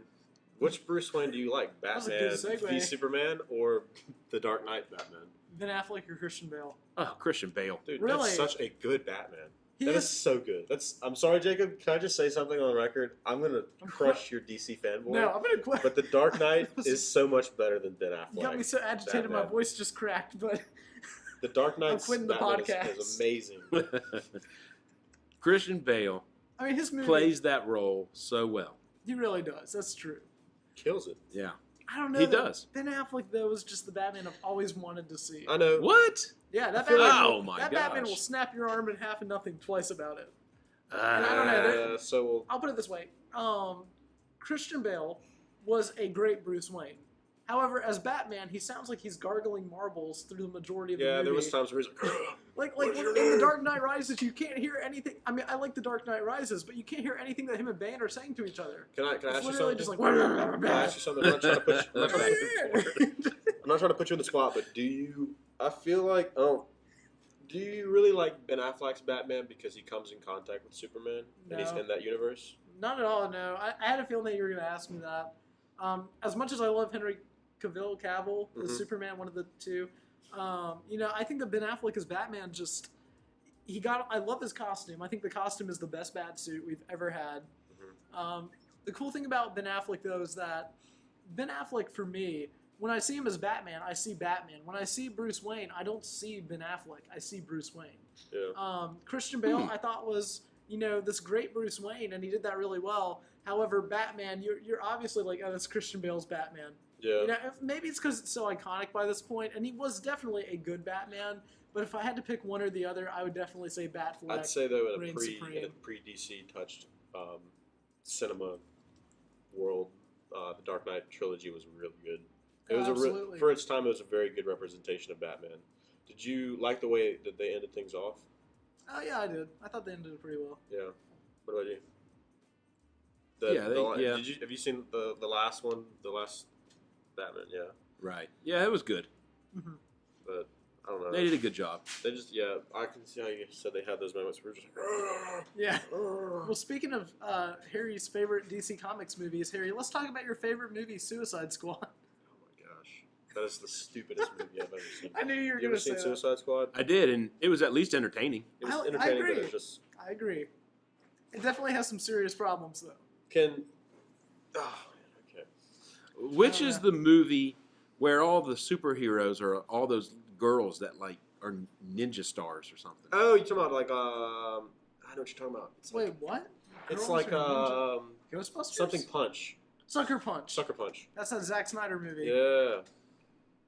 which Bruce Wayne do you like? That was a good Batman segue. v Superman or the Dark Knight Batman? Ben Affleck or Christian Bale. Oh, Christian Bale. Dude, Really? that's such a good Batman. He That is- is so good. I'm sorry, Jacob. Can I just say something on the record? I'm gonna crush your DC fanboy. No, I'm gonna quit. But the Dark Knight is so much better than Ben Affleck. You got me so agitated, my Batman. voice just cracked. But The Dark Knight's quitting the Batman podcast. is amazing. Christian Bale I mean, his movie plays that role so well. He really does. That's true. Kills it. Yeah. I don't know. He though. does. Ben Affleck though was just the Batman I've always wanted to see. I know. What? Yeah, that I feel Batman. like- will, Oh, my that Batman gosh. will snap your arm in half and nothing twice about it. And I don't know. there- So I'll put it this way. Christian Bale was a great Bruce Wayne. However, as Batman, he sounds like he's gargling marbles through the majority of the movie. yeah, there was times where he's Like What's in your The name? Dark Knight Rises, you can't hear anything. I mean, I like The Dark Knight Rises, but you can't hear anything that him and Bane are saying to each other. Can I It's ask you literally something? just like. Can I ask you something? I'm not trying to put you, I'm not trying to put you in the spot, but I feel like, do you really like Ben Affleck's Batman because he comes in contact with Superman and he's No. in that universe? Not at all. No, I had a feeling that you were going to ask me that. As much as I love Henry Cavill, Mhm. the Superman, one of the two, I think that Ben Affleck as Batman just I love his costume. I think the costume is the best bat suit we've ever had. The cool thing about Ben Affleck though is that Ben Affleck for me, when I see him as Batman, I see Batman. When I see Bruce Wayne, I don't see Ben Affleck. I see Bruce Wayne. Yeah. Christian Bale, I thought was this great Bruce Wayne, and he did that really well. However, Batman, you're obviously like, oh, that's Christian Bale's Batman. Yeah. Maybe it's because it's so iconic by this point, and he was definitely a good Batman. But if I had to pick one or the other, I would definitely say Batfleck. I'd say though in reigns a supreme. pre DC touched cinema world, the Dark Knight trilogy was really good. It was Absolutely. for its time. It was a very good representation of Batman. Did you like the way that they ended things off? Oh yeah, I did. I thought they ended it pretty well. Yeah. What about you? Yeah. Have you seen the last one? The last Batman? Yeah. Right. Yeah, it was good. Mm-hmm. But I don't know. They did a good job. They just I can see how you said they had those moments where we're just like. Yeah. Well, speaking of Harry's favorite DC Comics movies, Harry, let's talk about your favorite movie, Suicide Squad. Oh my gosh, that is the stupidest movie I've ever seen. I knew you were You going ever to say seen that. Suicide Squad? I did, and it was at least entertaining. It was I entertaining, agree. but it's just I agree. It definitely has some serious problems, though. can. Oh, okay. Which is the movie where all the superheroes are all those girls that like are ninja stars or something? Oh, you're talking about like I know what you're talking about. It's Wait, like, what? it's Girls like are ninja? Ghostbusters? something Punch, Sucker Punch. Sucker Punch. That's that Zack Snyder movie. Yeah.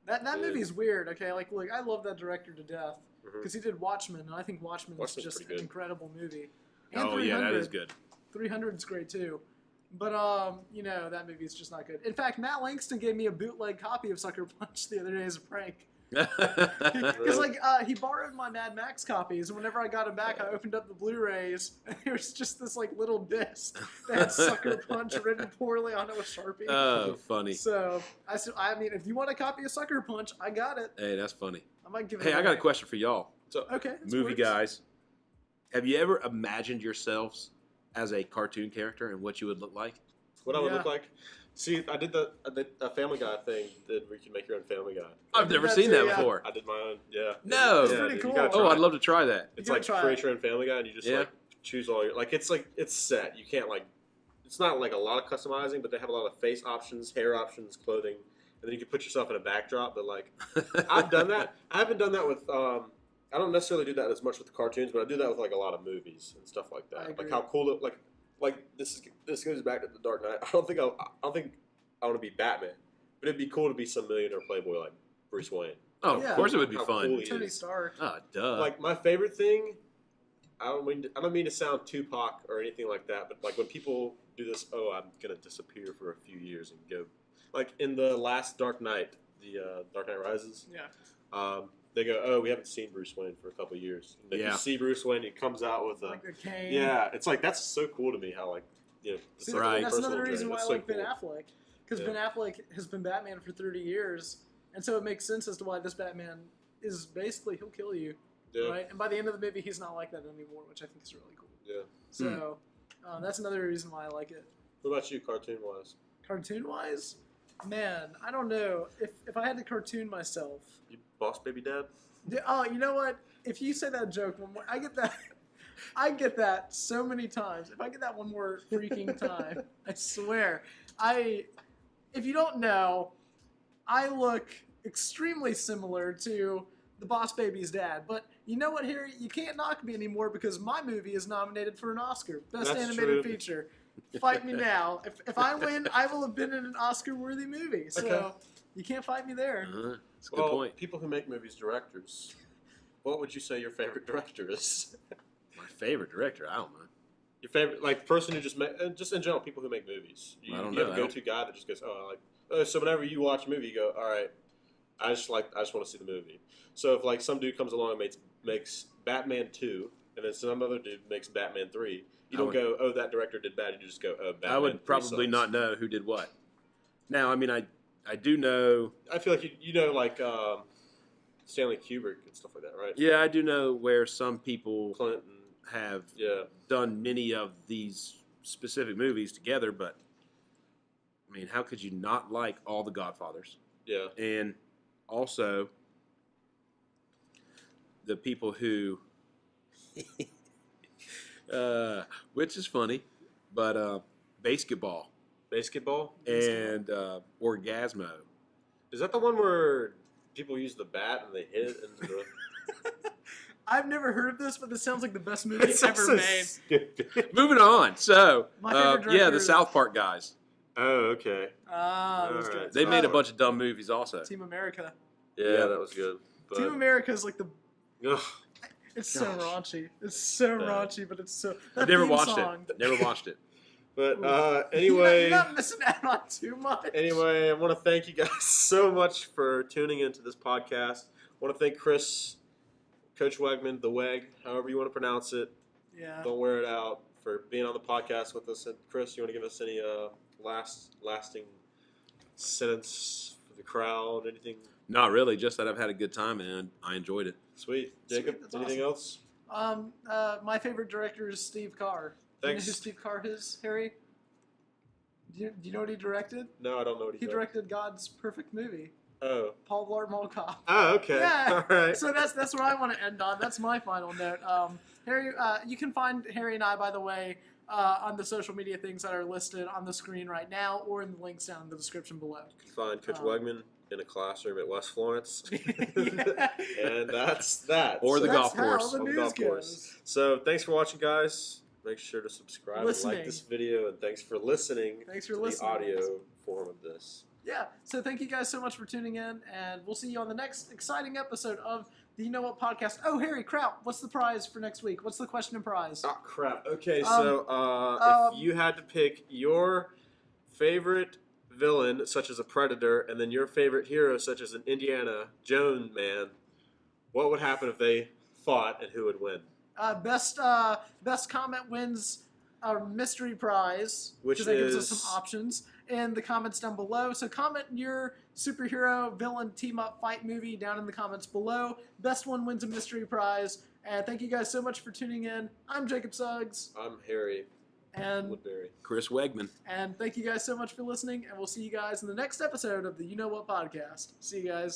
That Yeah. movie's weird, okay? Like, look, I love that director to death Mhm. because he did Watchmen, and I think Watchmen is Watchmen's just pretty an good. incredible movie. And Oh yeah, that is good. 300's great too. But that movie's just not good. In fact, Matt Langston gave me a bootleg copy of Sucker Punch the other day as a prank. Because he borrowed my Mad Max copies, and whenever I got them back, I opened up the Blu-rays, and there was just this like little disc that had Sucker Punch written poorly on it with Sharpie. Oh, funny. So I mean, if you want a copy of Sucker Punch, I got it. Hey, that's funny. I might give it. Hey, I got a back. question for y'all. So Okay, this Movie works. guys, have you ever imagined yourselves as a cartoon character and what you would look like? what I would Yeah. look like? See, I did a Family Guy thing where you can make your own Family Guy. I've never seen that before. I did my own. Yeah. No. It's pretty cool. Oh, I'd love to try that. It's like create your own Family Guy, and you just like choose all your it's set. You can't it's not like a lot of customizing, but they have a lot of face options, hair options, clothing, and then you can put yourself in a backdrop. But I've done that. I haven't done that with. I don't necessarily do that as much with cartoons, but I do that with a lot of movies and stuff like that. Like how cool it this goes back to the Dark Knight. I don't think I want to be Batman, but it'd be cool to be some millionaire playboy like Bruce Wayne. Oh, of course it would be fun. Cool Tony Stark. Oh, duh. My favorite thing. I don't mean to sound Tupac or anything like that, but when people do this, I'm gonna disappear for a few years and go, in the last Dark Knight, the Dark Knight Rises. Yeah. They go, we haven't seen Bruce Wayne for a couple of years. And then you see Bruce Wayne, he comes out with a cane. Yeah, it's that's so cool to me how See, that's another reason why I like Ben Affleck, because Ben Affleck has been Batman for 30 years, and so it makes sense as to why this Batman is basically he'll kill you, right? And by the end of the movie, he's not like that anymore, which I think is really cool. Yeah. So that's another reason why I like it. What about you, cartoon-wise? Cartoon-wise, man, I don't know if I had to cartoon myself. You boss baby dad? Oh, you know what? If you say that joke, I get that. I get that so many times. If I get that one more freaking time, I swear. If you don't know, I look extremely similar to the Boss Baby's dad. But you know what, Harry? You can't knock me anymore because my movie is nominated for an Oscar. Best Animated Feature. Fight me now. If I win, I will have been in an Oscar-worthy movie. So you can't fight me there. That's a good point. People who make movies, directors, what would you say your favorite director is? My favorite director? I don't know. Your favorite, person who just in general, people who make movies. You have a go-to guy that just goes, so whenever you watch a movie, you go, all right, I just want to see the movie. So if some dude comes along and makes Batman 2, and then some other dude makes Batman 3, you don't go, that director did bad. You just go, Batman. I would probably not know who did what. Now, I mean, I do know. I feel like you know Stanley Kubrick and stuff like that, right? Yeah, I do know where some people Clinton have done many of these specific movies together, but I mean, how could you not like all the Godfathers? Yeah. And also the people who which is funny, but Basketball and Orgasmo. Is that the one where people use the bat and they hit it into the... I've never heard of this, but this sounds like the best movie ever made. Stupid. Moving on. So, the South Park guys. Oh, okay. Those guys. They made a bunch of dumb movies also. Team America. Yeah, that was good. But... Team America is like the... Ugh. It's so raunchy. It's so raunchy, but it's so... I've never watched it. Never watched it. But anyway... You're not missing out on too much. Anyway, I want to thank you guys so much for tuning into this podcast. I want to thank Chris, Coach Wegmann, the Weg, however you want to pronounce it. Yeah. Don't wear it out, for being on the podcast with us. And Chris, you want to give us any lasting sentence for the crowd? Anything? Not really, just that I've had a good time and I enjoyed it. Sweet. Jacob, anything else? My favorite director is Steve Carr. Thanks. Do you know who Steve Carr is, Harry? Do you know what he directed? No, I don't know what he directed God's Perfect Movie. Oh. Paul Blart Mall Cop. Oh, okay. Yeah. All right. So that's what I want to end on. That's my final note. Harry, you can find Harry and I, by the way, on the social media things that are listed on the screen right now or in the links down in the description below. You can find Coach Wegmann in a classroom at West Florence. Yeah. And that's that. Or the golf course. Or the golf course. So thanks for watching, guys. Make sure to subscribe and like this video. And thanks for listening to the audio form of this. Yeah, so thank you guys so much for tuning in, and we'll see you on the next exciting episode of the You Know What podcast. Oh, Harry, crap, what's the prize for next week? What's the question and prize? Oh, crap. Okay, so if you had to pick your favorite villain, such as a Predator, and then your favorite hero, such as an Indiana Jones man, what would happen if they fought, and who would win? Best comment wins our mystery prize, which that gives us some options in the comments down below. So comment your superhero villain team up fight movie down in the comments below. Best one wins a mystery prize. And thank you guys so much for tuning in. I'm Jacob Suggs. I'm Harry. And Woodbury. Chris Wegmann. And thank you guys so much for listening, and we'll see you guys in the next episode of the You Know What podcast. See you guys.